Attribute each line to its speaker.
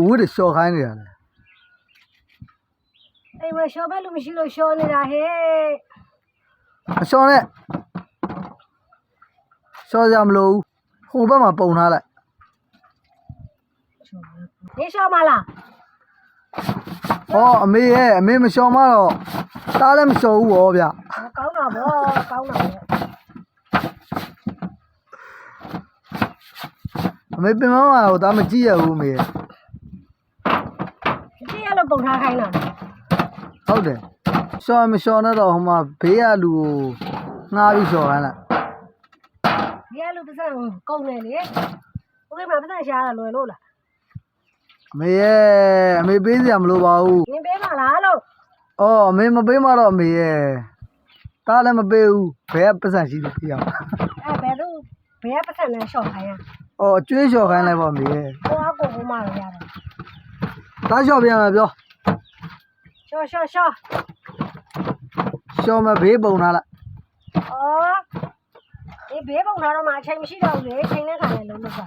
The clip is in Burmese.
Speaker 1: ဝတ်ရှော့ခိုင်းနေတာလေ
Speaker 2: အိမ်မှာရှော့ဘက်လူမရှိလို့ရှော့နေတာဟဲ့
Speaker 1: အရှော့နဲ့ရှော့ရမလို့ဟိုဘက်မှာပုံထားလိုက်
Speaker 2: နေရှော့မလား
Speaker 1: ဟောအမေရဲ့အမေမရှော့မတော့တားလည်းမရှော့ဘူးဗောဗျ
Speaker 2: ကောင်းတာဗောကောင်းတာဗော
Speaker 1: အမေပင်မမှာတော့ဒါမကြည့်ရဘူးအမေရဲ့
Speaker 2: ကြည့်ရလို့ပုံထားခိုင်းတာ
Speaker 1: ဟုတ်တယ်ရှော့မရှော့နဲ့တော့ဟိုမှာဘေးကလူကိုငှားပြီးရှော့ခိုင်းလိုက်
Speaker 2: ဒီကလူတစ်စက်ကုန်နေလေဦးကမှပတ်သက်ရှားတာလွယ်လို့လား
Speaker 1: အမေရဲ့အမေပေးစရာမလိုပါဘူး
Speaker 2: နင်ပေးပါလားလို့
Speaker 1: အော်အမေမပေးမှတော့အမေရဲ့တားလည်းမပေးဘူးဘယ်ကပတ်စံရှိလို့ပြရမှာ
Speaker 2: ဘယ်သူဘယ်ကပတ်သက်လဲရှော့ခိုင်းရ
Speaker 1: အော်အကျွေးလျှော်ခိုင်းလိုက်ပါအမေရဲ့
Speaker 2: ကိုအကိုကမှရရတယ်
Speaker 1: တားလျှော်ပြန်မှာပြော
Speaker 2: ရှော့
Speaker 1: လျှော်မဘေးပုံထားလိုက်
Speaker 2: အော်ဒီဘေးပုံထားတော့မှအချိန်မရှိတော့ဘူးလေချိန်နဲ့ခါနဲ့လုံးလို့ပါ